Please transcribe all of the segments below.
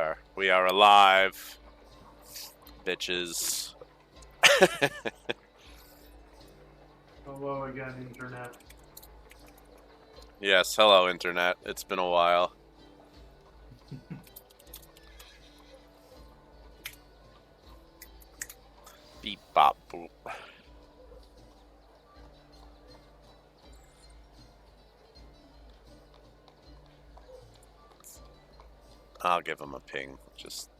are. We are alive. Bitches. Hello again, Internet. Yes, hello, Internet. It's been a while. Beep, bop, boop. I'll give him a ping. Just...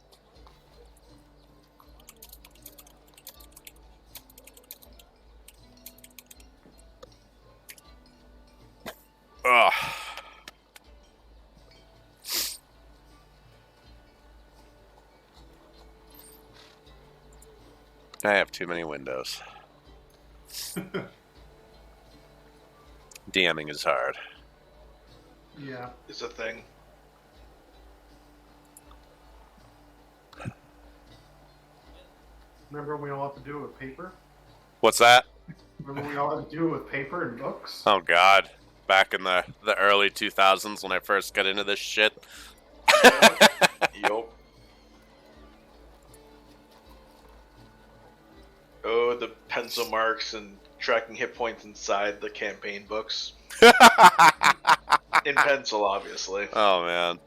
Ugh. I have too many windows. DMing is hard. Yeah. It's a thing. Remember we all have to do it with paper? What's that? Remember we all have to do it with paper and books? Oh god. Back in the early 2000s when I first got into this shit. Yup. Oh, the pencil marks and tracking hit points inside the campaign books. In pencil, obviously. Oh man.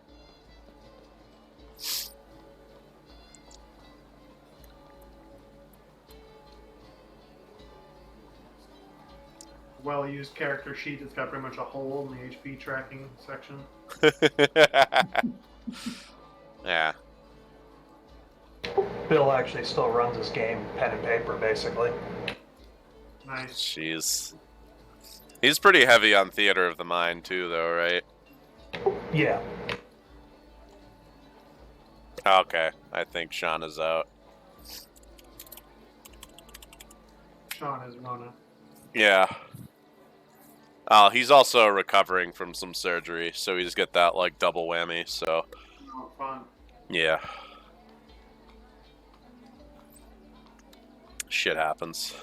Well-used character sheet that's got pretty much a hole in the HP tracking section. Yeah. Bill actually still runs his game pen and paper, basically. Nice. Jeez. He's pretty heavy on theater of the mind too, though, right? Yeah. Okay. I think Sean is out. Sean is Rona. Yeah. Oh, he's also recovering from some surgery, so he's got that, like, double whammy, so... Oh, fun. Yeah. Shit happens.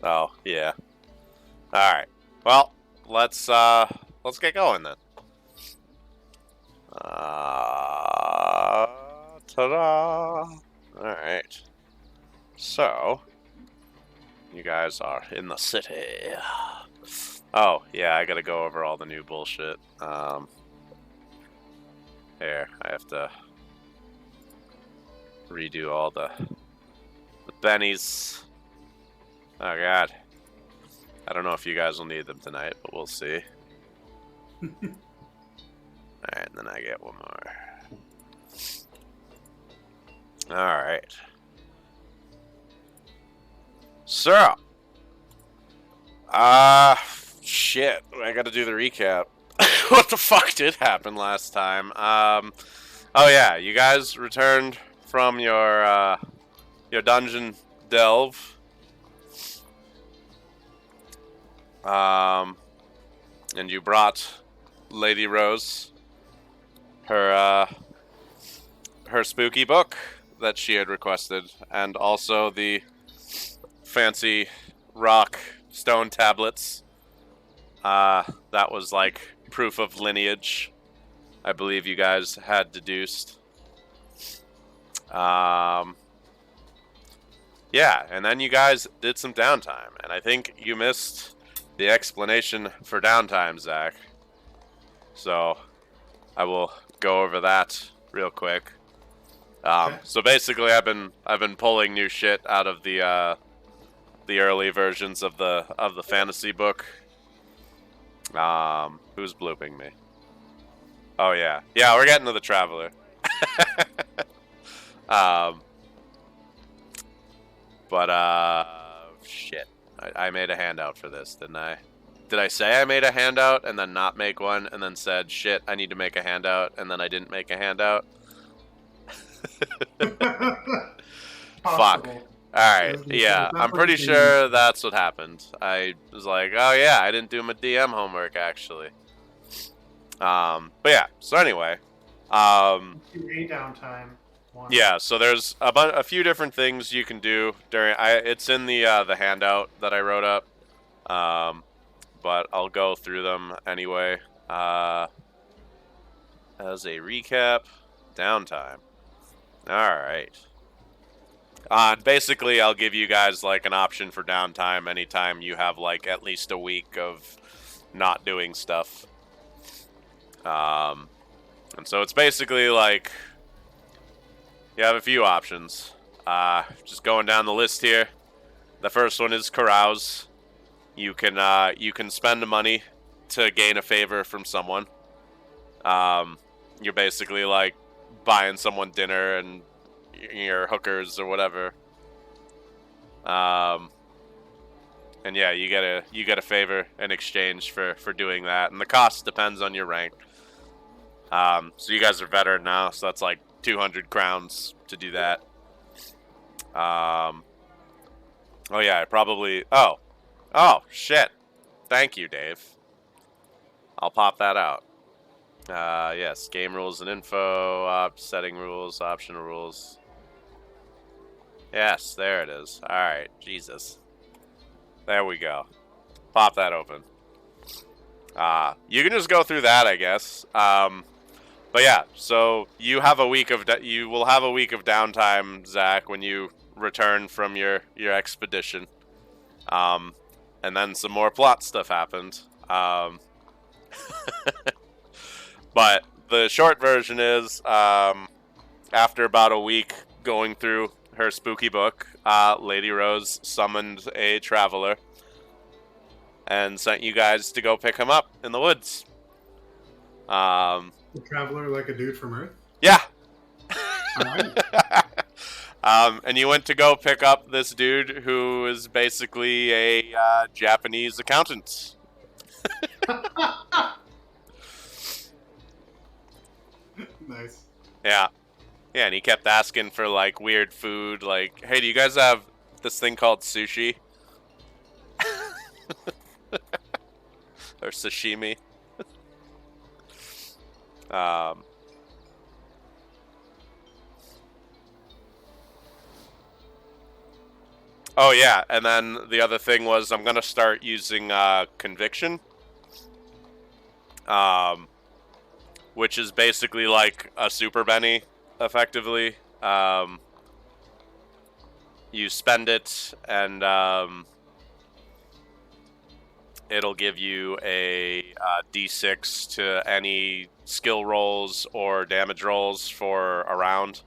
Oh, yeah. Alright. Well, let's get going then. Ta-da! Alright. So... You guys are in the city. Oh, yeah, I gotta go over all the new bullshit. Here, I have to redo all the bennies. Oh, God. I don't know if you guys will need them tonight, but we'll see. Alright, and then I get one more. Alright. So, shit, I gotta do the recap. What the fuck did happen last time? Oh yeah, you guys returned from your dungeon delve. And you brought Lady Rose her spooky book that she had requested, and also the fancy rock stone tablets. That was like proof of lineage, I believe you guys had deduced. Yeah, and then you guys did some downtime, and I think you missed the explanation for downtime, Zach. So I will go over that real quick. So basically, I've been pulling new shit out of the early versions of the fantasy book. Who's blooping me? Oh yeah, we're getting to the Traveler. Shit, I made a handout for this, didn't I? Did I say I made a handout and then not make one, and then said, shit, I need to make a handout, and then I didn't make a handout? Fuck. Alright, yeah, I'm pretty sure that's what happened. I was like, oh yeah, I didn't do my DM homework, actually. But yeah, so anyway. A downtime. Yeah, so there's a few different things you can do during... it's in the handout that I wrote up. But I'll go through them anyway. as a recap, downtime. Alright. Basically, I'll give you guys, like, an option for downtime anytime you have, like, at least a week of not doing stuff. And so it's basically, like, you have a few options. Just going down the list here. The first one is carouse. You can spend the money to gain a favor from someone. You're basically, like, buying someone dinner and your hookers or whatever. And yeah, you get a favor in exchange for doing that, and the cost depends on your rank. So you guys are veteran now, so that's like 200 crowns to do that. Oh yeah, I probably oh shit. Thank you, Dave. I'll pop that out. Yes, game rules and info, setting rules, optional rules. Yes, there it is. Alright, Jesus. There we go. Pop that open. You can just go through that, I guess. But yeah, so you will have a week of downtime, Zach, when you return from your expedition. And then some more plot stuff happened. But the short version is, after about a week going through her spooky book, Lady Rose summoned a traveler and sent you guys to go pick him up in the woods. The traveler, like a dude from Earth? Yeah. Alright. And you went to go pick up this dude who is basically a Japanese accountant. Nice. Yeah. Yeah, and he kept asking for, like, weird food, like, hey, do you guys have this thing called sushi? Or sashimi? Oh, yeah, and then the other thing was I'm going to start using conviction. Which is basically like a super Benny, effectively. You spend it, and it'll give you a D6 to any skill rolls or damage rolls for a round.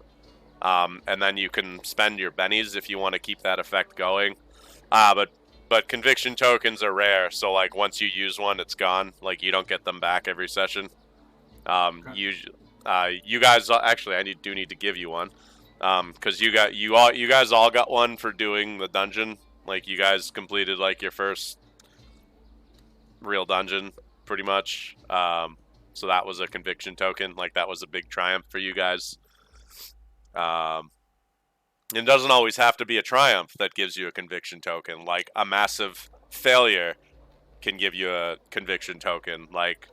And then you can spend your bennies if you want to keep that effect going. But conviction tokens are rare, so like once you use one, it's gone. Like you don't get them back every session. You guys actually, I do need to give you one, because you guys all got one for doing the dungeon. Like you guys completed like your first real dungeon, pretty much. So that was a conviction token. Like that was a big triumph for you guys. It doesn't always have to be a triumph that gives you a conviction token. Like a massive failure can give you a conviction token. Like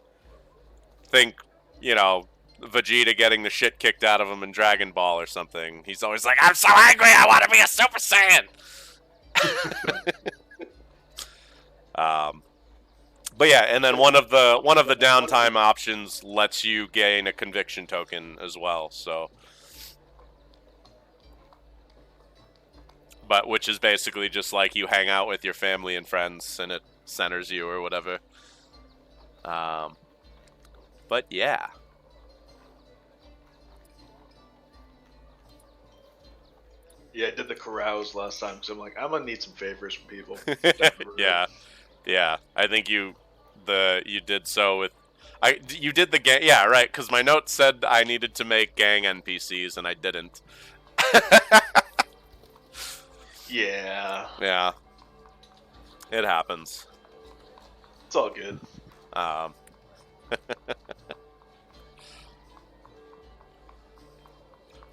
think, Vegeta getting the shit kicked out of him in Dragon Ball or something. He's always like, I'm so angry, I want to be a Super Saiyan! But yeah, and then one of the downtime options lets you gain a conviction token as well, so. But which is basically just like you hang out with your family and friends and it centers you or whatever. But yeah. Yeah, I did the carouse last time because I'm like, I'm gonna need some favors from people. Yeah. I think you did so with. You did the gang. Yeah, right. Because my note said I needed to make gang NPCs and I didn't. Yeah. Yeah. It happens. It's all good.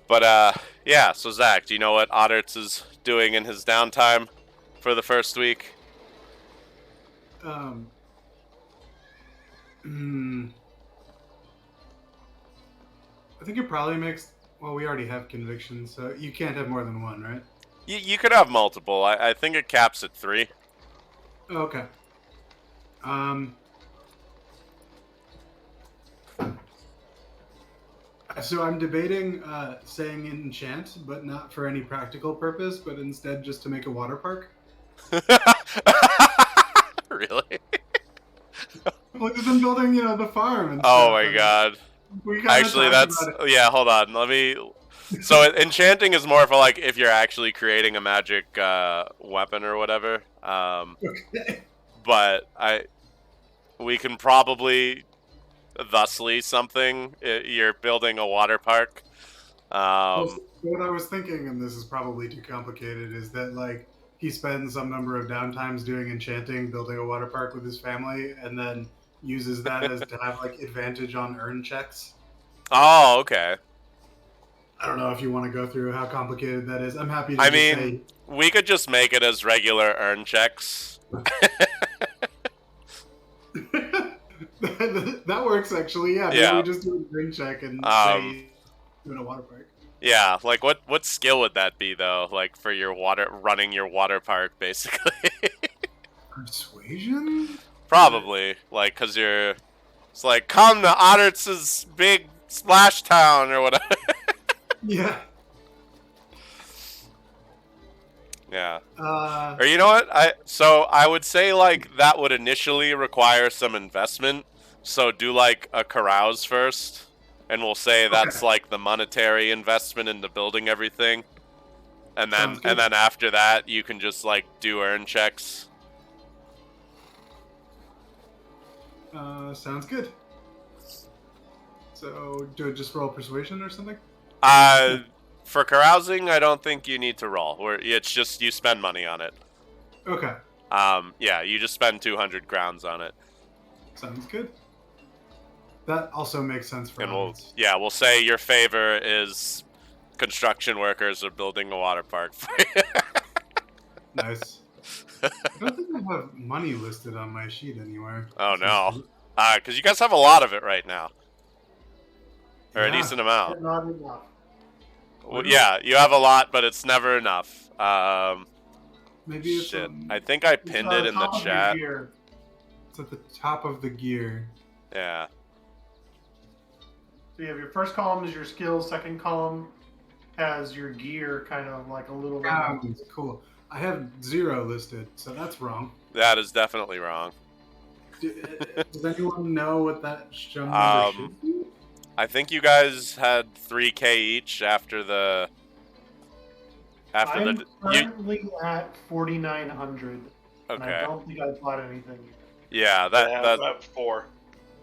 But yeah. So Zach, do you know what Aederon is doing in his downtime for the first week? I think it probably makes. Well, we already have conviction, so you can't have more than one, right? You could have multiple. I think it caps at 3. Oh, okay. So I'm debating saying enchant, but not for any practical purpose, but instead just to make a water park. Really? Well, because I'm building, the farm and Oh stuff. my And god. we kind of Actually, talked that's... about it. Yeah, hold on. Let me... So enchanting is more for like if you're actually creating a magic weapon or whatever. Okay. But we can probably thusly something. You're building a water park. Well, so what I was thinking, and this is probably too complicated, is that like he spends some number of downtimes doing enchanting, building a water park with his family, and then uses that as to have like advantage on earn checks. Oh, okay. I don't know if you want to go through how complicated that is. I'm happy to I just mean, we could just make it as regular earn checks. say that works actually. Yeah, maybe Yeah. we just do a earn check and say doing a water park. Yeah, like what skill would that be though? Like for your running your water park, basically. Persuasion? Probably, like, cause it's like come to Ottert's big splash town or whatever. Yeah. Yeah. Or you know what? I would say like that would initially require some investment. So do like a carouse first. And we'll say that's like the monetary investment into building everything, and then after that you can just like do earn checks. Sounds good. So do it just roll persuasion or something? For carousing, I don't think you need to roll. It's just you spend money on it. Okay. Yeah, you just spend 200 crowns on it. Sounds good. That also makes sense for us. We'll say your favor is construction workers are building a water park for you. Nice. I don't think I have money listed on my sheet anywhere. Oh no. Because you guys have a lot of it right now. Or a Yeah. decent amount. Not enough. Well, yeah, you have a lot, but it's never enough. Maybe it's shit. I think I pinned it in the chat. It's at the top of the gear. Yeah. So you have your first column is your skills, second column has your gear kind of like a little bit. Cool. I have 0 listed, so that's wrong. That is definitely wrong. Does anyone know what that show number should be? I think you guys had 3K each after the... I'm currently at 4,900. Okay. And I don't think I bought anything. Yeah, I have 4.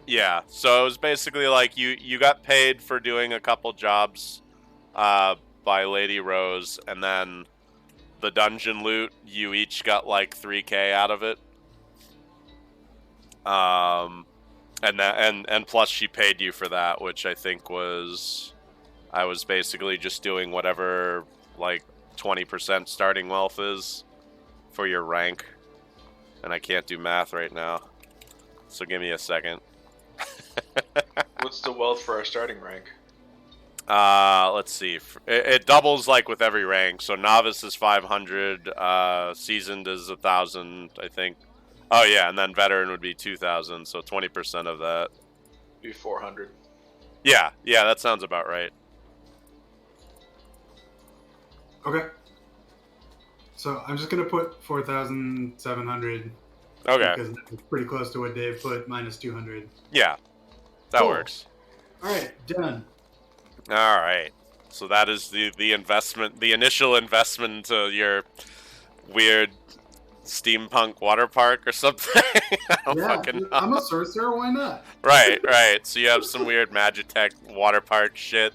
Yeah, so it was basically like you got paid for doing a couple jobs by Lady Rose, and then the dungeon loot, you each got like 3K out of it. And plus she paid you for that, which I think was... I was basically just doing whatever like 20% starting wealth is for your rank. And I can't do math right now. So give me a second. What's the wealth for our starting rank? Let's see. It doubles like with every rank. So novice is 500, seasoned is 1,000, I think. Oh yeah, and then veteran would be 2,000. So 20% of that. Be 400. Yeah, that sounds about right. Okay. So I'm just gonna put 4,700. Okay. Because it's pretty close to what Dave put, minus 200. Yeah, that Cool. works. All right, done. All right. So that is the investment, the initial investment into your weird steampunk water park or something. I don't fucking know. I'm a sorcerer. Why not? Right. So you have some weird Magitech water park shit.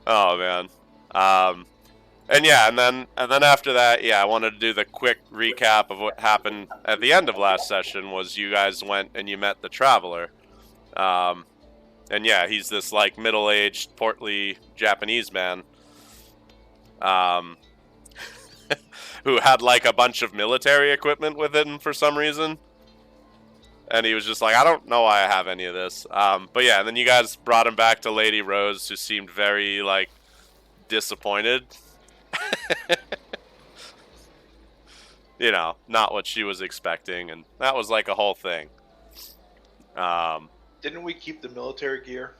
Oh man. And then after that, I wanted to do the quick recap of what happened at the end of last session. Was you guys went and you met the Traveler, and he's this like middle-aged, portly Japanese man, who had like a bunch of military equipment with him for some reason, and he was just like, I don't know why I have any of this, and then you guys brought him back to Lady Rose, who seemed very like disappointed. Not what she was expecting, and that was like a whole thing. Did Didn't we keep the military gear?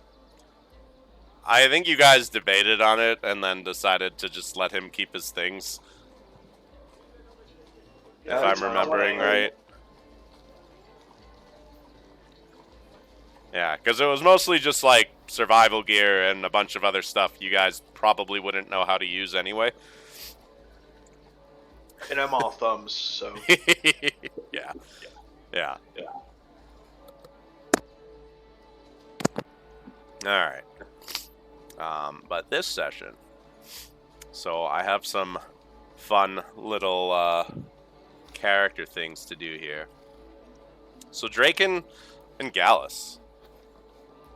I think you guys debated on it and then decided to just let him keep his things. Yeah, If that's I'm remembering right. Yeah, because it was mostly just like survival gear and a bunch of other stuff you guys probably wouldn't know how to use anyway. And I'm all thumbs, so. Yeah. Yeah. Alright. But this session, so I have some fun little character things to do here. So Draken and Gallus,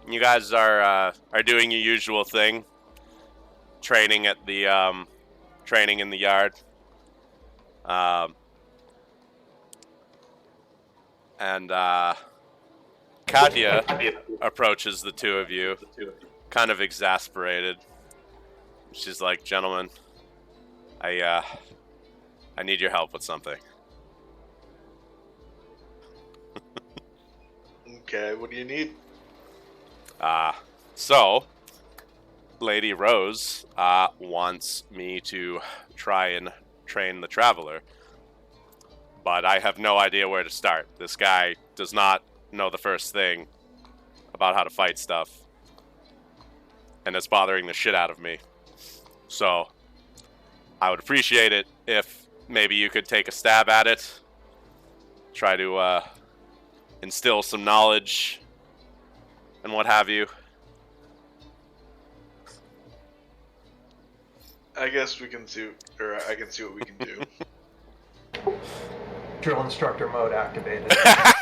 you guys are doing your usual thing, training at the training in the yard. And Katya approaches the two of you, kind of exasperated. She's like, "Gentlemen, I need your help with something." Okay, what do you need? So Lady Rose wants me to try and train the Traveler, but I have no idea where to start. This guy does not know the first thing about how to fight stuff, and it's bothering the shit out of me. So I would appreciate it if maybe you could take a stab at it, try to instill some knowledge and what have you. I guess we can see, or I can see what we can do. Drill instructor mode activated. I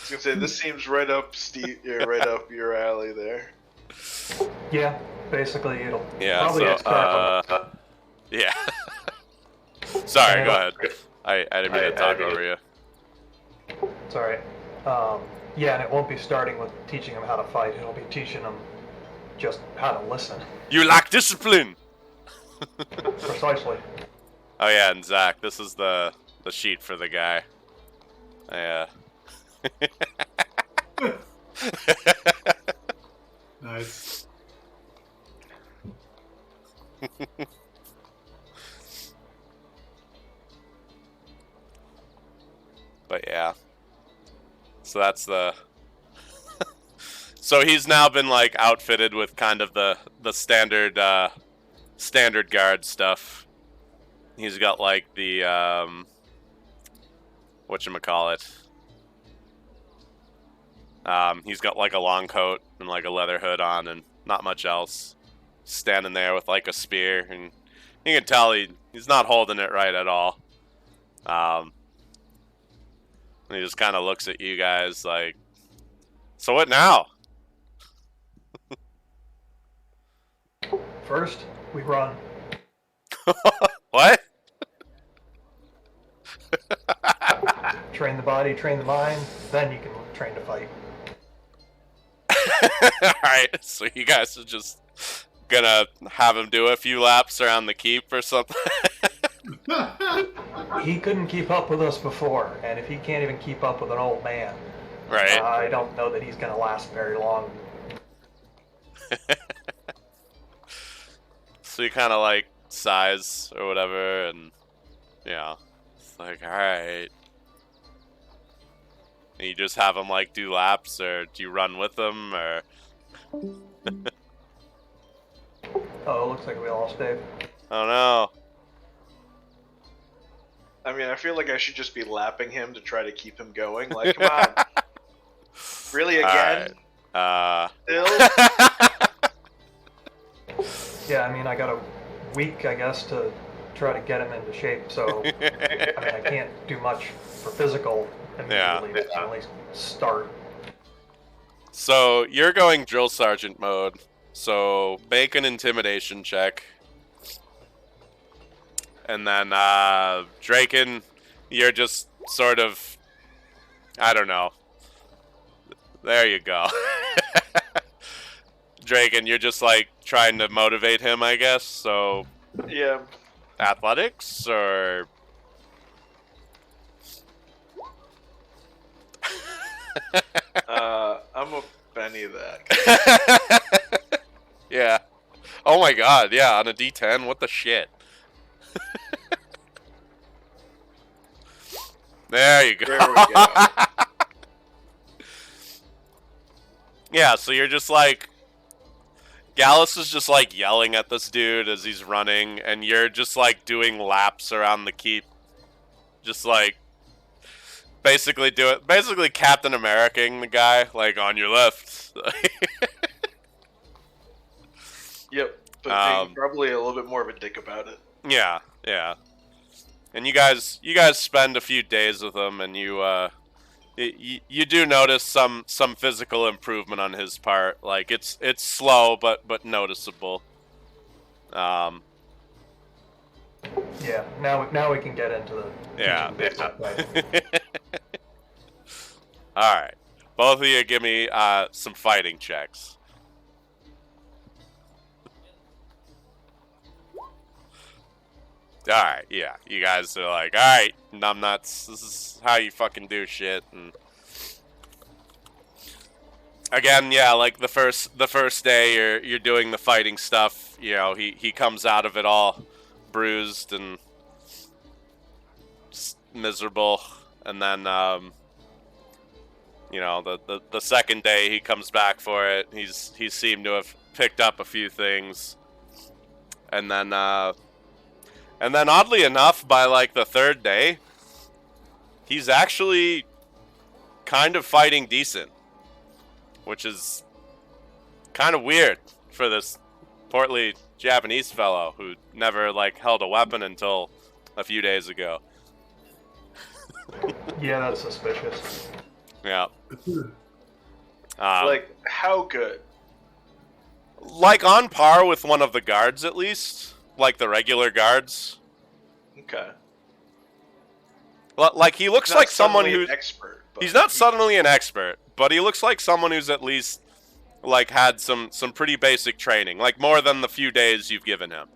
was gonna say this seems right up right up your alley there. Yeah, basically it'll Yeah. probably So start yeah. Sorry. Go ahead. I didn't mean to talk over you. It's alright. Yeah, and it won't be starting with teaching them how to fight. It'll be teaching them just how to listen. You lack discipline. Precisely. Oh yeah, and Zach, this is the sheet for the guy. Yeah. Nice. But yeah. So that's the so he's now been like outfitted with kind of the standard standard guard stuff. He's got like the whatchamacallit. He's got like a long coat and like a leather hood on and not much else. Standing there with like a spear, and you can tell he's not holding it right at all. And he just kind of looks at you guys like, "So what now?" First, we run. What? Train the body, train the mind, then you can train to fight. Alright, so you guys are just gonna have him do a few laps around the keep or something? He couldn't keep up with us before, and if he can't even keep up with an old man, Right. I don't know that he's gonna last very long. So you kind of like size or whatever, and yeah, it's like, alright. And you just have him like do laps, or do you run with him, or? Oh, it looks like we lost Dave. Oh no. I mean, I feel like I should just be lapping him to try to keep him going. Like, come on. Really, again? Alright. Still? Yeah, I mean, I got a week, I guess, to try to get him into shape, so I mean, I can't do much for physical immediately, but I can at least start. So you're going drill sergeant mode. So make an intimidation check. And then Draken, you're just sort of, I don't know. There you go. Draken, you're just like trying to motivate him, I guess. So Yeah. athletics or I'm a Benny that. Yeah. Oh my god, yeah, on a D10, what the shit? There you go. There we go. Yeah, so you're just like... Gallus is just like yelling at this dude as he's running, and you're just like doing laps around the keep. Just like... Basically Captain America-ing the guy, like, on your left. Yep, but being probably a little bit more of a dick about it. Yeah, yeah. And you guys spend a few days with him, and you do notice some physical improvement on his part. Like it's slow, but noticeable. Yeah. Now we can get into the Yeah. right. All right, both of you give me some fighting checks. Alright, yeah. You guys are like, alright, numbnuts, this is how you fucking do shit. And again, yeah, like the first day you're doing the fighting stuff, you know, he comes out of it all bruised and miserable. And then you know, the second day he comes back for it, he seemed to have picked up a few things. And then oddly enough, by like the third day, he's actually kind of fighting decent, which is kind of weird for this portly Japanese fellow who never like held a weapon until a few days ago. Yeah, that's suspicious. Yeah. Like, how good? Like on par with one of the guards, at least. Like the regular guards. Okay. Like he looks like someone who's expert. He's not suddenly an expert, but he looks like someone who's at least like had some pretty basic training, like more than the few days you've given him.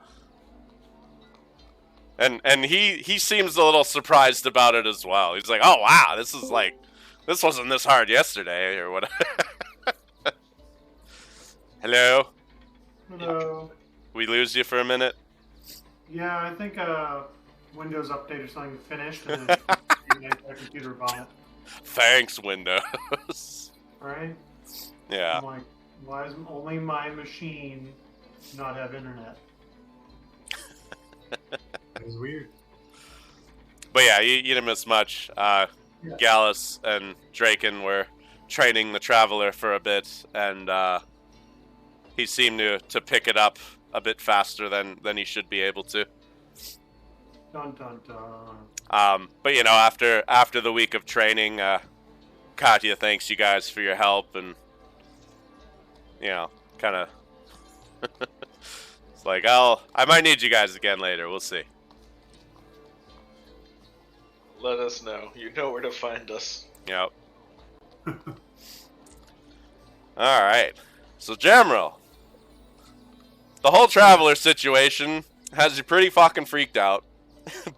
And he seems a little surprised about it as well. He's like, "Oh wow, this wasn't this hard yesterday or whatever." Hello? Hello. We lose you for a minute? Yeah, I think Windows update or something finished, and then my computer vomit. Thanks, Windows. Right? Yeah. I'm like, why does only my machine not have internet? That was weird. But yeah, you didn't miss much. Yeah. Gallus and Draken were training the Traveler for a bit, and he seemed to pick it up a bit faster than he should be able to. Dun dun dun. But you know, after the week of training, Katya thanks you guys for your help, and you know, kind of, it's like I might need you guys again later. We'll see. Let us know. You know where to find us. Yep. All right. So, Jamril, the whole Traveler situation has you pretty fucking freaked out,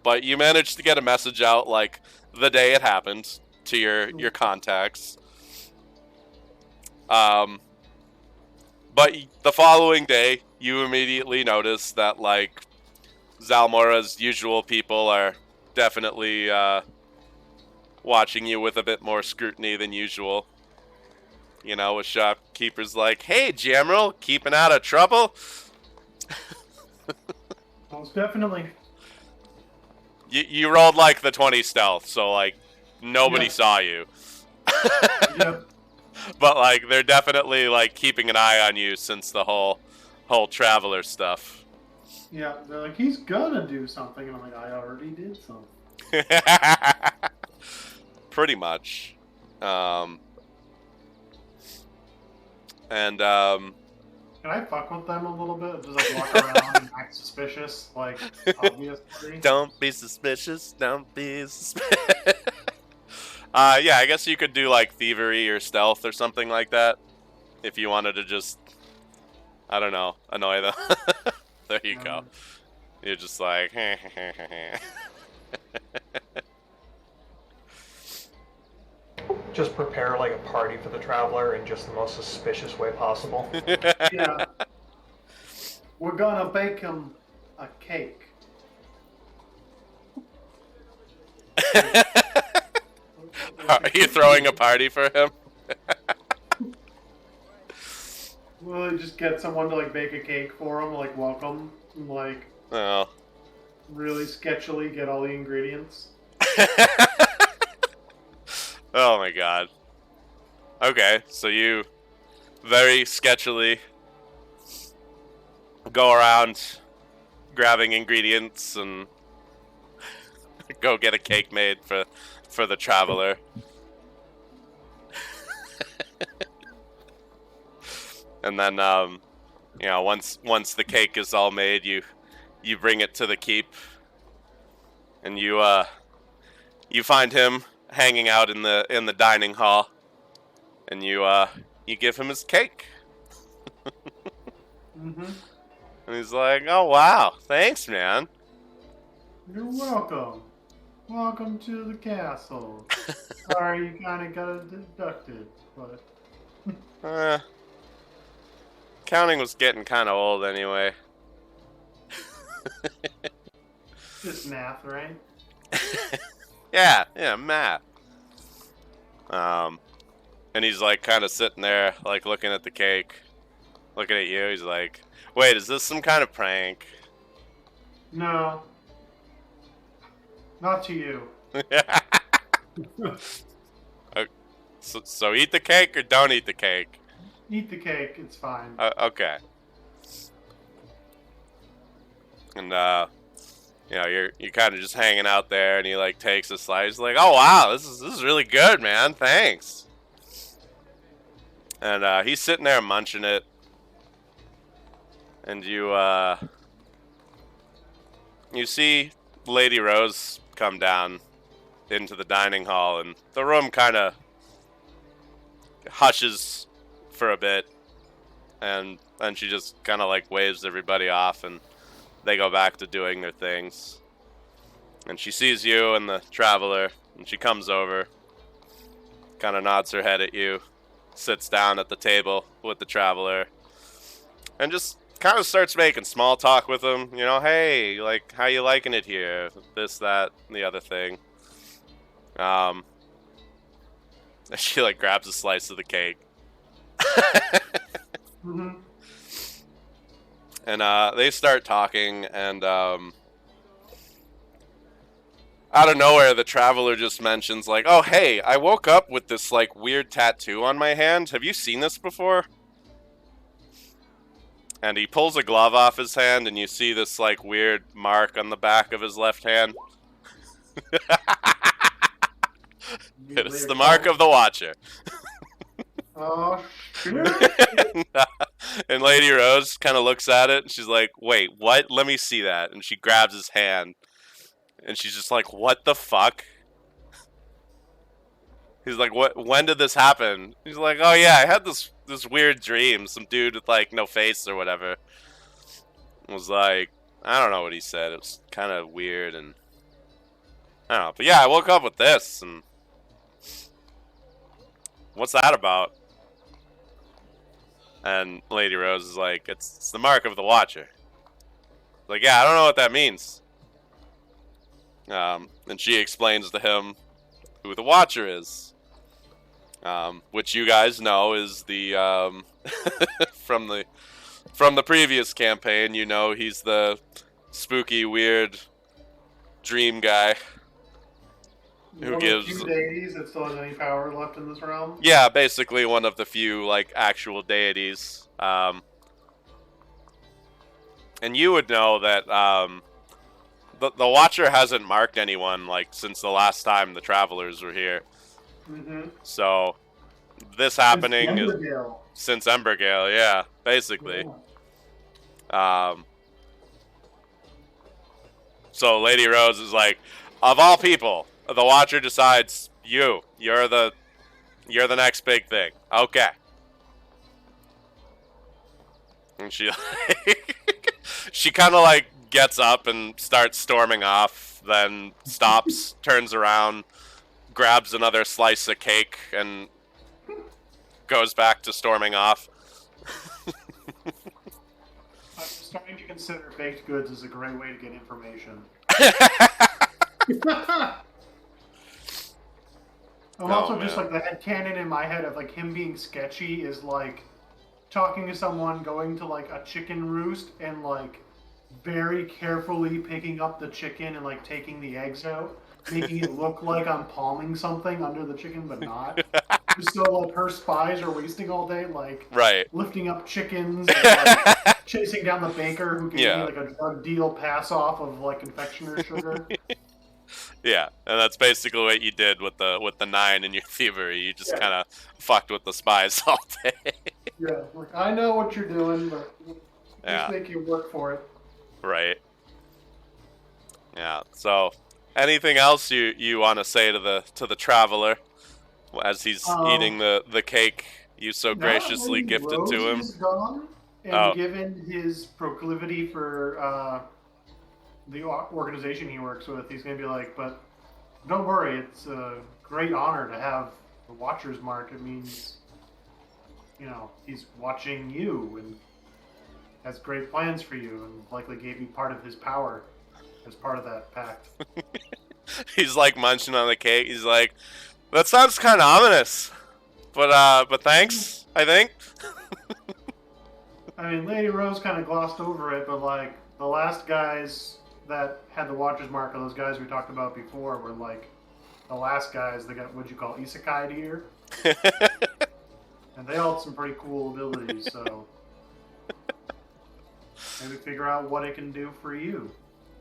but you managed to get a message out like the day it happened to your contacts. But the following day, you immediately notice that like Zalmora's usual people are definitely watching you with a bit more scrutiny than usual. You know, with shopkeepers like, "Hey, Jamril, keeping out of trouble?" Most definitely. You rolled like the 20 stealth, so like nobody Yeah. saw you. Yep. But like they're definitely like keeping an eye on you since the whole Traveler stuff. Yeah, they're like, he's gonna do something, and I'm like, I already did something. Pretty much. Can I fuck with them a little bit? Just like walk around and act suspicious, like obviously. Don't be suspicious. Don't be suspicious. Yeah, I guess you could do like thievery or stealth or something like that. If you wanted to just, I don't know, annoy them. There you go. You're just like, just prepare like a party for the traveler in just the most suspicious way possible. Yeah. We're gonna bake him a cake. Are you throwing a party for him? Well, just get someone to like bake a cake for him, like welcome, and, like Oh. really sketchily get all the ingredients. Oh my god. Okay, so you very sketchily go around grabbing ingredients and go get a cake made for the traveler. And then you know, once the cake is all made, you bring it to the keep, and you find him hanging out in the dining hall, and you give him his cake. Mm-hmm. And he's like, "Oh wow, thanks, man." You're welcome. Welcome to the castle. Sorry you kind of got deducted, but Counting was getting kind of old anyway. just math, right? Yeah, math. And he's like kind of sitting there, like looking at the cake, looking at you. He's like, "Wait, is this some kind of prank?" No. Not to you. So eat the cake or don't eat the cake. Eat the cake, it's fine. Okay. And you know, you're kind of just hanging out there, and he like takes a slice. He's like, "Oh wow, this is really good, man. Thanks." And he's sitting there munching it, and you see Lady Rose come down into the dining hall, and the room kind of hushes for a bit, and then she just kind of like waves everybody off, and they go back to doing their things. And she sees you and the traveler, and she comes over, kind of nods her head at you, sits down at the table with the traveler, and just kind of starts making small talk with him. You know, "Hey, like, how you liking it here? This, that, and the other thing." And she like grabs a slice of the cake. Mm-hmm. And they start talking, and out of nowhere, the traveler just mentions, like, "Oh, hey, I woke up with this, like, weird tattoo on my hand. Have you seen this before?" And he pulls a glove off his hand, and you see this, like, weird mark on the back of his left hand. It's the mark of the Watcher. Oh, shit. And Lady Rose kind of looks at it, and she's like, "Wait, what? Let me see that." And she grabs his hand, and she's just like, "What the fuck?" He's like, "What? When did this happen?" He's like, "Oh yeah, I had this weird dream. Some dude with like no face or whatever was like, I don't know what he said. It was kind of weird, and I don't know. But yeah, I woke up with this, and what's that about?" And Lady Rose is like, it's the mark of the Watcher." Like, "Yeah, I don't know what that means." And she explains to him who the Watcher is, which you guys know is the from the previous campaign. You know, he's the spooky, weird dream guy who gives few deities that still has any power left in this realm. Yeah, basically one of the few like actual deities. And you would know that the Watcher hasn't marked anyone like since the last time the travelers were here. Mm-hmm. So this happening is Embergale. since Embergale, yeah, basically. Yeah. So Lady Rose is like, of all people, the Watcher decides you're the next big thing. Okay. And she she kind of like gets up and starts storming off, then stops, turns around, grabs another slice of cake and goes back to storming off. I'm starting to consider baked goods as a great way to get information. I'm also just like the headcanon in my head of like him being sketchy is like talking to someone, going to like a chicken roost and like very carefully picking up the chicken and like taking the eggs out, making it look like I'm palming something under the chicken, but not. Just so like her spies are wasting all day, like lifting up chickens, and, like, chasing down the baker who gave me like a drug deal pass off of like confectioner sugar. Yeah, and that's basically what you did with the 9 in your thievery. You just kind of fucked with the spies all day. Yeah, like I know what you're doing, but just make you work for it. Right. Yeah. So, anything else you want to say to the traveler as he's eating the cake you so graciously gifted Rose to him? Is gone, and given his proclivity for the organization he works with, he's gonna be like, but don't worry, it's a great honor to have the Watcher's Mark. It means, he's watching you and has great plans for you, and likely gave you part of his power as part of that pact. He's like munching on the cake. He's like, that sounds kind of ominous, but thanks, I think. I mean, Lady Rose kind of glossed over it, but like the last guys that had the Watcher's Mark, those guys we talked about before, were like the last guys that got what you call isekai here, and they all had some pretty cool abilities. So maybe figure out what it can do for you.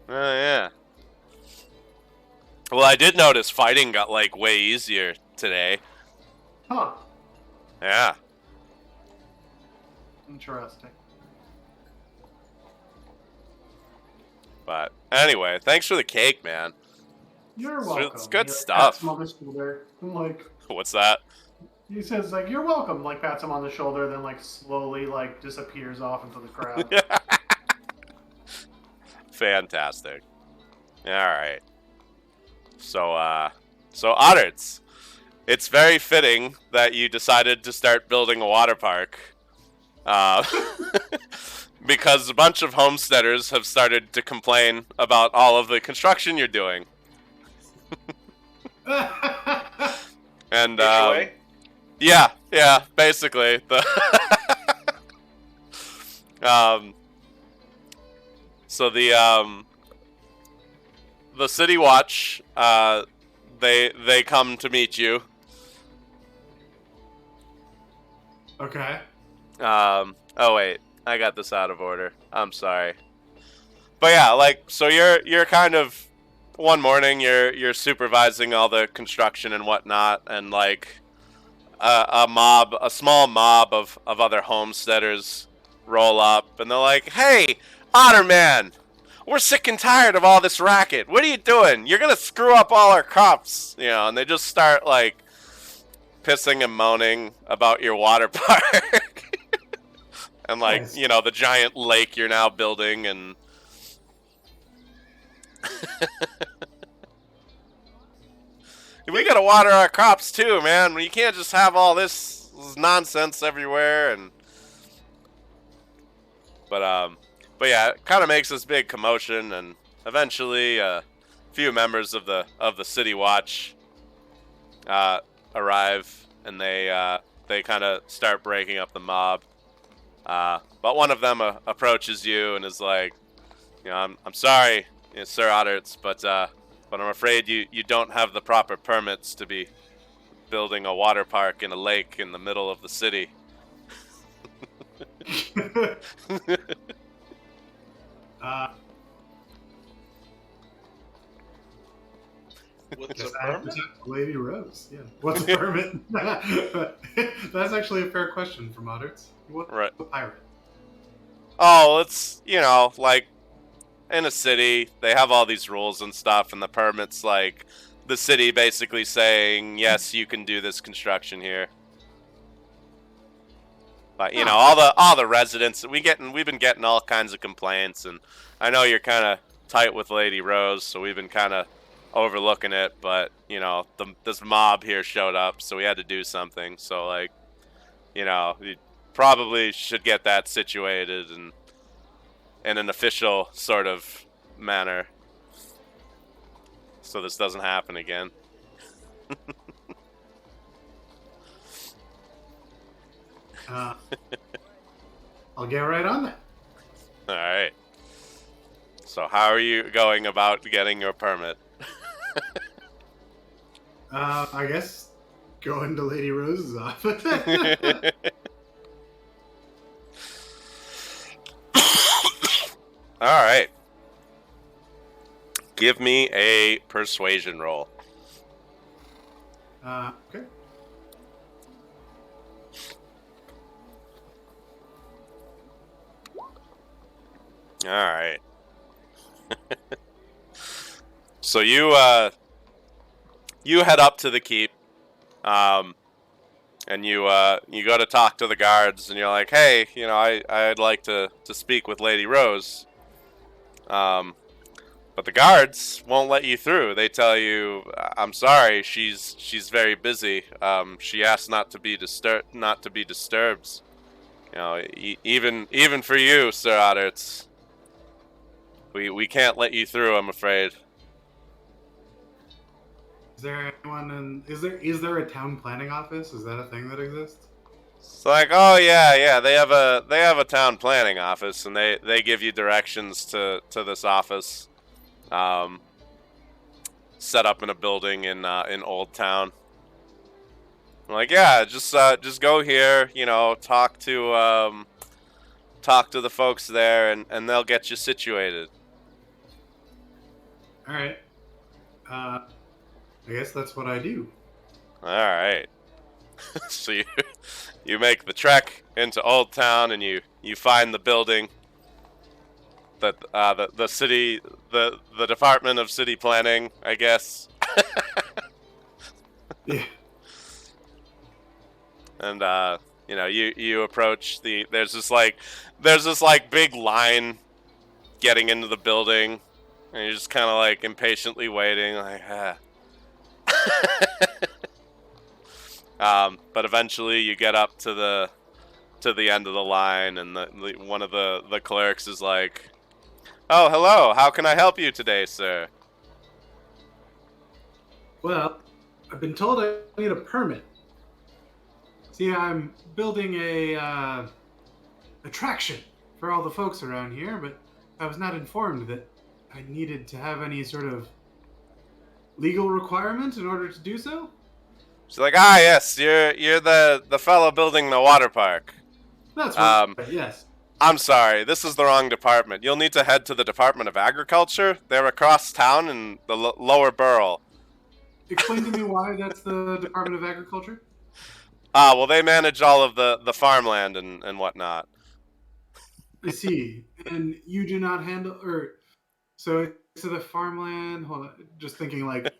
Oh yeah. Well, I did notice fighting got like way easier today. Huh. Yeah. Interesting. But anyway, thanks for the cake, man. You're welcome. It's good stuff. I'm like, what's that? He says like, "You're welcome." Like pats him on the shoulder, then like slowly like disappears off into the crowd. Fantastic. All right. So Aederon, it's very fitting that you decided to start building a water park. Because a bunch of homesteaders have started to complain about all of the construction you're doing. And yeah, basically so the City Watch, they come to meet you. Okay. Oh wait, I got this out of order. I'm sorry. But yeah, like, so you're kind of one morning you're supervising all the construction and whatnot, and like a small mob of other homesteaders roll up, and they're like, "Hey, Otter Man, we're sick and tired of all this racket. What are you doing? You're gonna screw up all our crops," and they just start like pissing and moaning about your water park. And like, nice. The giant lake you're now building, and we gotta water our crops too, man. You can't just have all this nonsense everywhere. But yeah, it kind of makes this big commotion, and eventually a few members of the City Watch arrive, and they kind of start breaking up the mob. But one of them approaches you and is like, I'm sorry, Sir Aederon, but I'm afraid you don't have the proper permits to be building a water park in a lake in the middle of the city. What's a permit? Lady Rose, yeah. What's a permit? That's actually a fair question from Aederon. What's a pirate? Oh, it's, like, in a city, they have all these rules and stuff, and the permit's like the city basically saying, yes, you can do this construction here. But, all the residents, we've been getting all kinds of complaints, and I know you're kind of tight with Lady Rose, so we've been kind of overlooking it, but you know, this mob here showed up, so we had to do something. So like, you know, you probably should get that situated and in an official sort of manner, so this doesn't happen again. I'll get right on that. All right. So how are you going about getting your permit? I guess go into Lady Rose's office. All right. Give me a persuasion roll. Okay. All right. So you head up to the keep, and you go to talk to the guards, and you're like, hey, you know, I'd like to speak with Lady Rose. But the guards won't let you through. They tell you, I'm sorry, she's very busy. She asked not to be disturbed. You know, even for you, Sir Otter, we can't let you through, I'm afraid. Is there anyone in? Is there a town planning office? Is that a thing that exists? It's like, oh yeah, they have a town planning office, and they give you directions to this office, set up in a building in Old Town. I'm like, yeah, just go here, you know, talk to the folks there, and they'll get you situated. All right. I guess that's what I do. All right. So you make the trek into Old Town, and you find the building that the city, the Department of City Planning, I guess. Yeah. And you know, you approach there's this big line getting into the building, and you're just kind of like impatiently waiting, like, but eventually you get up to the end of the line, and one of the clerks is like, oh, hello, how can I help you today, sir? Well, I've been told I need a permit. See, I'm building a attraction for all the folks around here, but I was not informed that I needed to have any sort of legal requirement in order to do so. She's like, yes, you're the fellow building the water park. That's right. Yes. I'm sorry, this is the wrong department. You'll need to head to the Department of Agriculture. They're across town in the lower borough. Explain to me why that's the Department of Agriculture. Well, they manage all of the farmland and whatnot. I see. And you do not handle, so the farmland, hold on, just thinking like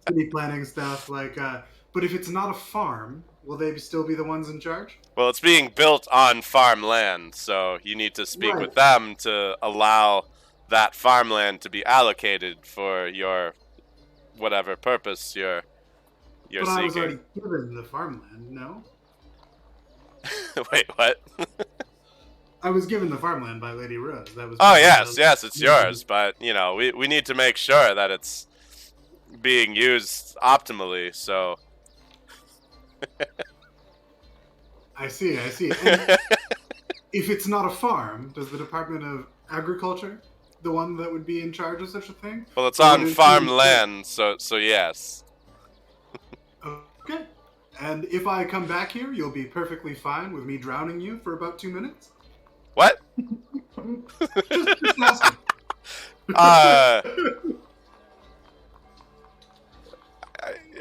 city planning stuff, like, but if it's not a farm, will they still be the ones in charge? Well, it's being built on farmland, so you need to speak with them to allow that farmland to be allocated for your whatever purpose you're seeking. I was already given the farmland, no? Wait, what? I was given the farmland by Lady Rose. That was. Oh yes, it's yours, but you know, we need to make sure that it's being used optimally, so. I see. And if it's not a farm, does the Department of Agriculture, the one that would be in charge of such a thing? Well, it's on farmland, so yes. Okay. And if I come back here, you'll be perfectly fine with me drowning you for about 2 minutes? What? just asking.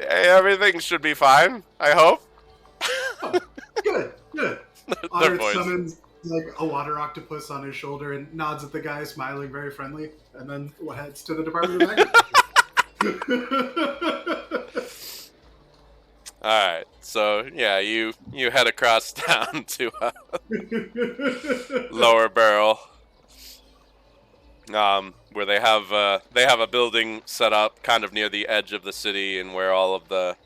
Everything should be fine, I hope. Oh, good. Otter summons like a water octopus on his shoulder and nods at the guy, smiling very friendly, and then heads to the Department of Agriculture. Alright, so yeah, you head across town to Lower Barrel. where they have a building set up kind of near the edge of the city and where all of the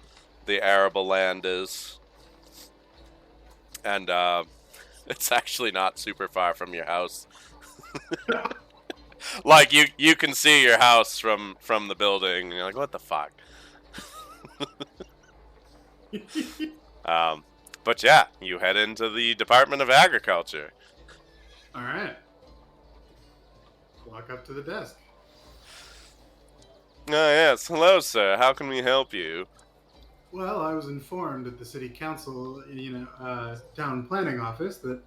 arable land is, and it's actually not super far from your house. Like you can see your house from the building, and you're like, what the fuck? But yeah, you head into the Department of Agriculture. All right. Walk up to the desk. Oh yes, hello sir. How can we help you? Well, I was informed at the city council, town planning office, that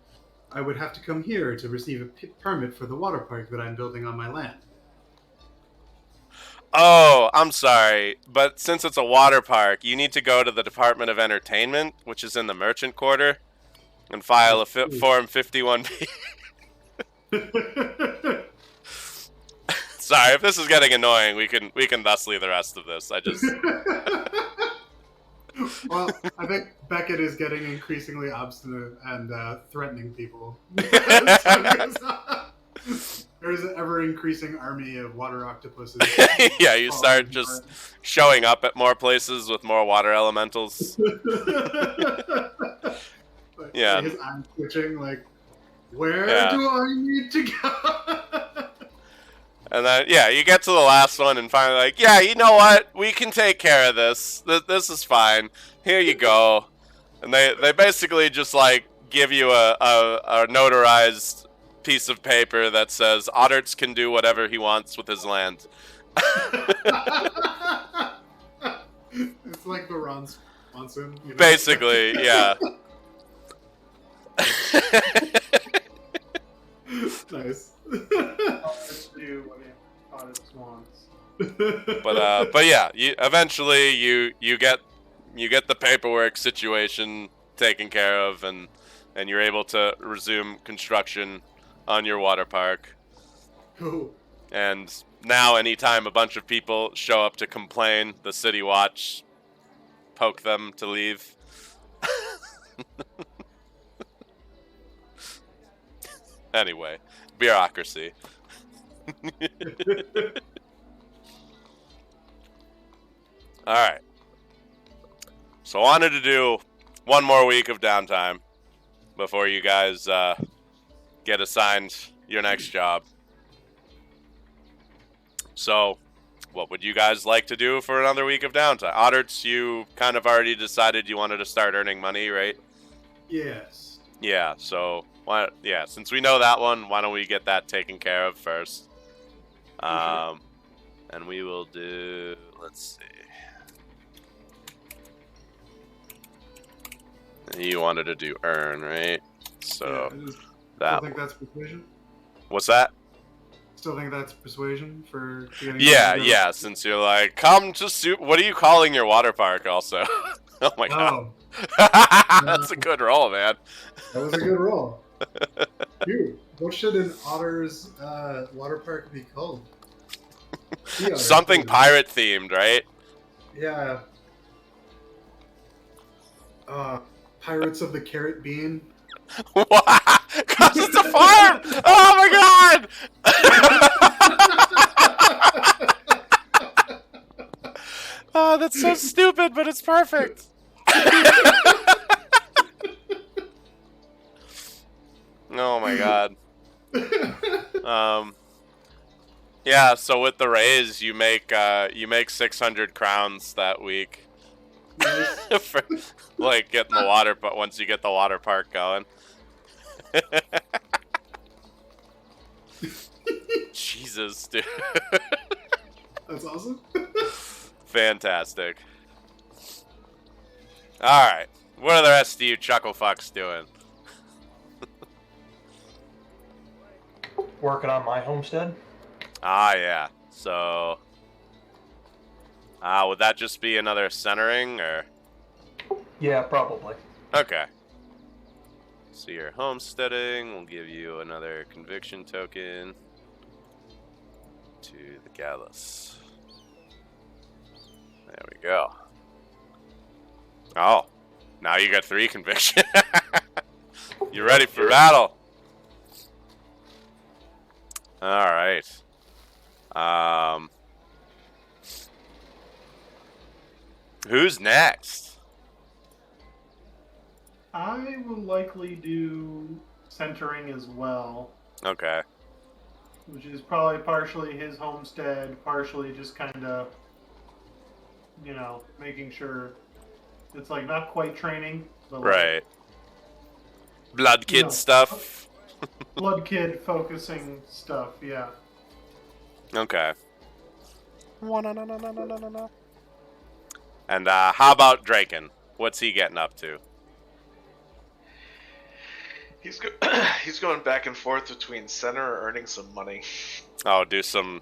I would have to come here to receive a permit for the water park that I'm building on my land. Oh, I'm sorry, but since it's a water park, you need to go to the Department of Entertainment, which is in the Merchant Quarter, and file a Form 51B. Sorry, if this is getting annoying, we can thusly the rest of this. I just... Well, I think Beckett is getting increasingly obstinate and threatening people. There's an ever-increasing army of water octopuses. Yeah, you start just showing up at more places with more water elementals. Yeah. His eyes twitching, like, where do I need to go? And then, yeah, you get to the last one and finally like, yeah, you know what? We can take care of this. This is fine. Here you go. And they basically just, like, give you a notarized piece of paper that says Aederon can do whatever he wants with his land. It's like the Ron Swanson. You know? Basically, yeah. Nice. But yeah, eventually you get the paperwork situation taken care of, and you're able to resume construction on your water park. Cool. And now anytime a bunch of people show up to complain, the city watch poke them to leave. Anyway, bureaucracy. Alright. So I wanted to do one more week of downtime before you guys get assigned your next job. So, what would you guys like to do for another week of downtime? Aederon, you kind of already decided you wanted to start earning money, right? Yes. Yeah, so, since we know that one, why don't we get that taken care of first? Okay. And we will do, let's see. You wanted to do earn, right? So, Still think that's persuasion? What's that? Still think that's persuasion for getting... Yeah, since you're like, come to soup. What are you calling your water park also? Oh my god. That's a good roll, man. That was a good roll. Dude, what should an otter's water park be called? Something pirate themed, right? Yeah. Pirates of the Carrot Bean. What? Cause it's a farm! Oh my god! Oh, that's so stupid, but it's perfect. Oh my god. Yeah, so with the raise, you make 600 crowns that week. For, like, getting the water, but once you get the water park going. Jesus, dude. That's awesome. Fantastic. Alright. What are the rest of you chuckle fucks doing? Working on my homestead. Ah, yeah. So... would that just be another centering, or...? Yeah, probably. Okay. So you're homesteading. We'll give you another conviction token to the Gallus. There we go. Oh, now you got 3 conviction. You're ready for battle. All right. Who's next? I will likely do centering as well. Okay. Which is probably partially his homestead, partially just kind of, making sure it's like not quite training, but Right. Blood kid stuff. Blood kid focusing stuff, yeah. Okay. And how about Draken? What's he getting up to? He's going back and forth between center or earning some money. Oh, do some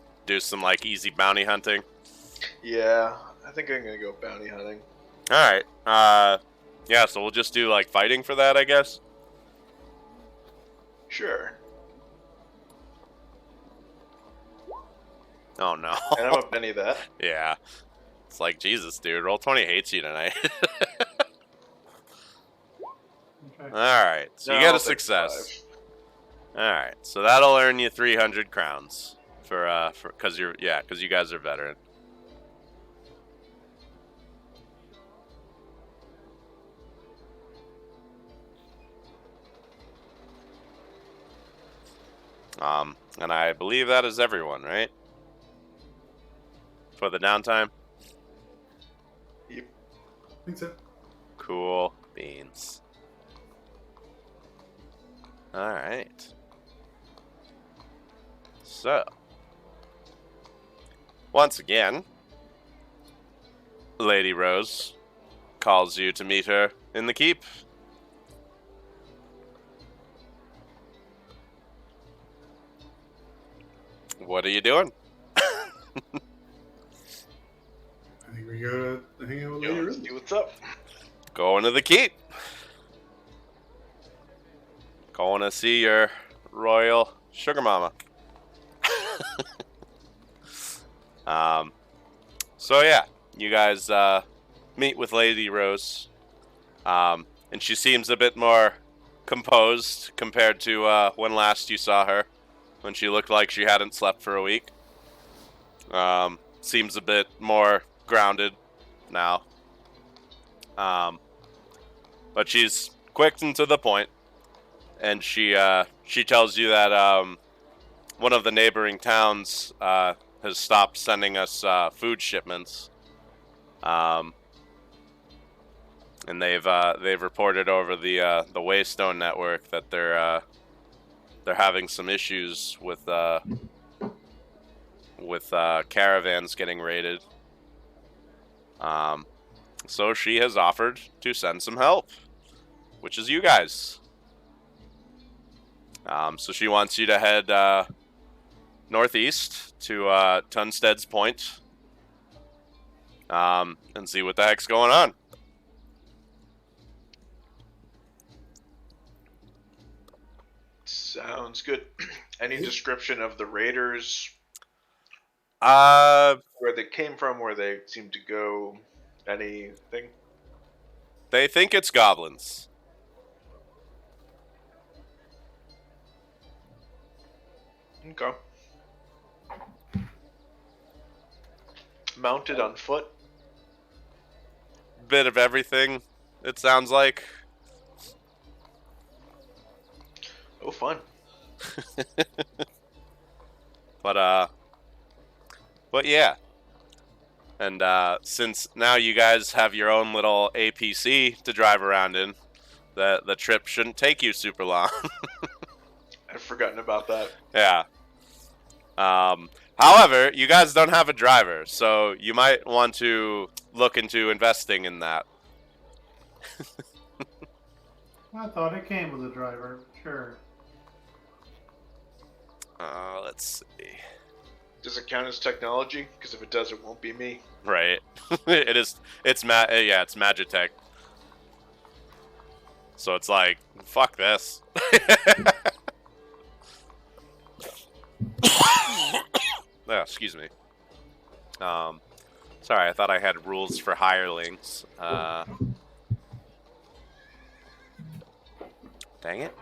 like easy bounty hunting. Yeah, I think I'm gonna go bounty hunting. All right. Yeah. So we'll just do like fighting for that, I guess. Sure. Oh no. And I'm a penny that. Yeah. It's like Jesus, dude. Roll20 hates you tonight. Okay. All right. So you get a success. All right. So that'll earn you 300 crowns for because you guys are veteran. And I believe that is everyone, right? For the downtime? Yep. I think so. Cool beans. Alright. So. Once again, Lady Rose calls you to meet her in the keep. What are you doing? I think we go to hang out with Lady Rose. See what's up. Going to the keep. Going to see your royal sugar mama. So yeah, you guys meet with Lady Rose, and she seems a bit more composed compared to when last you saw her, when she looked like she hadn't slept for a week. Seems a bit more grounded now. But she's quick and to the point, and she tells you that one of the neighboring towns has stopped sending us food shipments, and they've reported over the Waystone network that they're having some issues with caravans getting raided. So she has offered to send some help, which is you guys. So she wants you to head northeast to Tunstead's Point, and see what the heck's going on. Sounds good. Any description of the raiders? Where they came from, where they seem to go? Anything? They think it's goblins. Okay. Mounted on foot? Bit of everything, it sounds like. Oh, fun. But yeah. And since now you guys have your own little APC to drive around in, the trip shouldn't take you super long. I've forgotten about that. Yeah. However, you guys don't have a driver, so you might want to look into investing in that. I thought it came with a driver. Sure. Let's see. Does it count as technology? Because if it does, it won't be me. Right. It is. It's it's Magitech. So it's like, fuck this. Oh, excuse me. Sorry, I thought I had rules for hirelings. Dang it.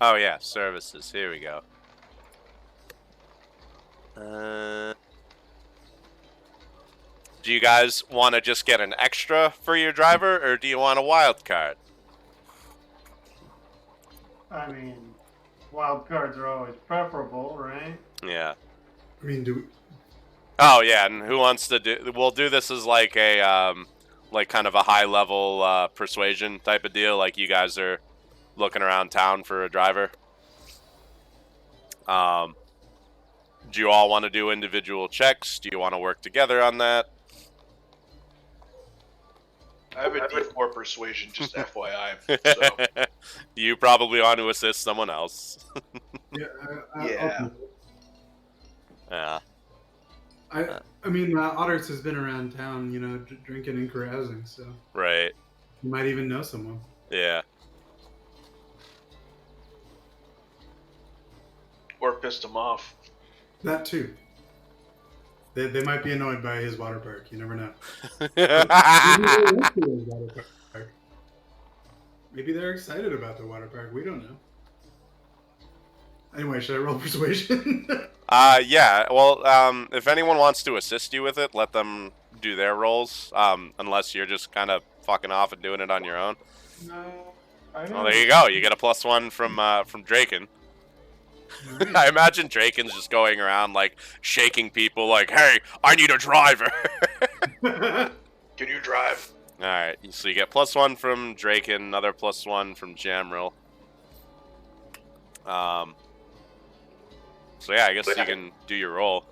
Oh yeah, services. Here we go. Do you guys want to just get an extra for your driver, or do you want a wild card? I mean, wild cards are always preferable, right? Yeah. I mean, do we... Oh yeah, and who wants to do? We'll do this as like a like kind of a high level persuasion type of deal. Like you guys are looking around town for a driver. Do you all want to do individual checks? Do you want to work together on that? I have a D4 persuasion, just FYI. So. You probably want to assist someone else. Yeah. Yeah. Yeah. I mean, Otters has been around town, you know, drinking and carousing, so Right. you might even know someone. Yeah. Or pissed him off. That too. They might be annoyed by his water park. You never know. Maybe they're excited about the water park. We don't know. Anyway, should I roll persuasion? Yeah. Well, if anyone wants to assist you with it, let them do their rolls. Unless you're just kind of fucking off and doing it on your own. No, I don't. Well, there you go. You get a +1 from Draken. I imagine Draken's just going around like shaking people, like, "Hey, I need a driver." Can you drive? All right. So you get +1 from Draken, another +1 from Jamril. So yeah, I guess you can do your roll.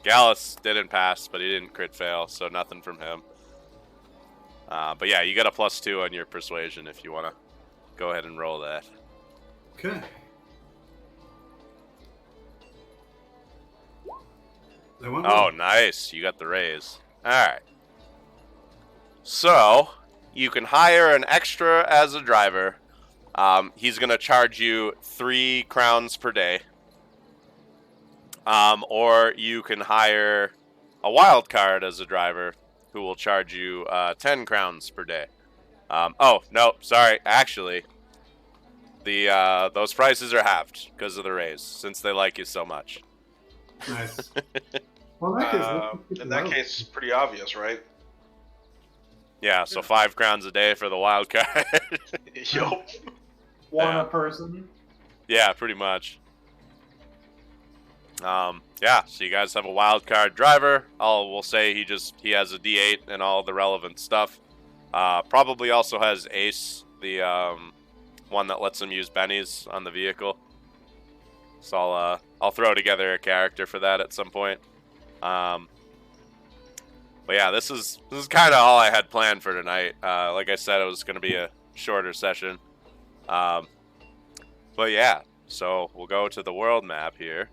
Gallus didn't pass, but he didn't crit fail, so nothing from him. But yeah, you got a +2 on your persuasion if you want to go ahead and roll that. Okay. Oh, nice. You got the raise. Alright. So, you can hire an extra as a driver. He's going to charge you 3 crowns per day. Or you can hire a wild card as a driver who will charge you 10 crowns per day. Oh, no, sorry. Actually, those prices are halved because of the raise, since they like you so much. Nice. Well, in that case, it's pretty obvious, right? Yeah, so 5 crowns a day for the wild card. Yup. One a person. Yeah, pretty much. Yeah, so you guys have a wild card driver. We'll say he has a D8 and all the relevant stuff. Probably also has Ace, the one that lets him use bennies on the vehicle. So I'll throw together a character for that at some point. But yeah, this is kind of all I had planned for tonight. Like I said, it was going to be a shorter session. But yeah, so we'll go to the world map here.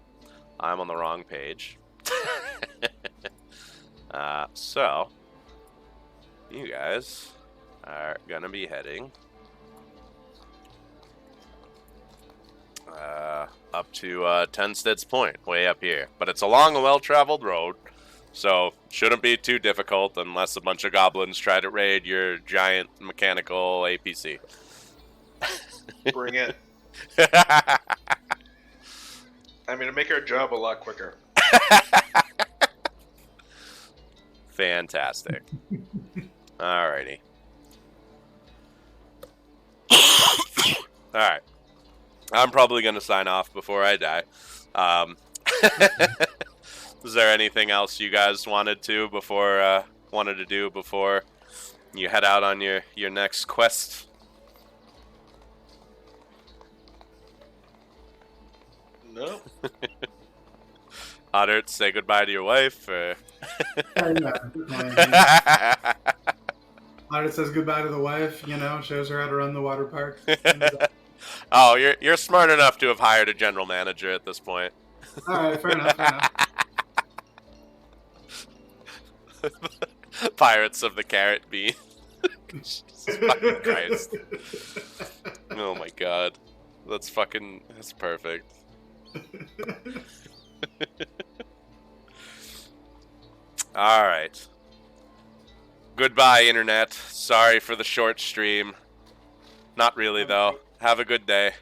I'm on the wrong page. So you guys are going to be heading up to Tenstead's Point, way up here. But it's along a well-traveled road, so shouldn't be too difficult unless a bunch of goblins try to raid your giant mechanical APC. Bring it. I mean, it'll make our job a lot quicker. Fantastic. Alrighty. Alright. I'm probably going to sign off before I die. Is there anything else you guys wanted to do before you head out on your next quest? No. Oddert, say goodbye to your wife. Or... Oddert says goodbye to the wife, you know, shows her how to run the water park. Oh, you're smart enough to have hired a general manager at this point. Alright, fair enough. Pirates of the Carrot Bean. Jesus fucking Christ. Oh my god. That's perfect. Alright. Goodbye, Internet. Sorry for the short stream. Not really, though. Have a good day.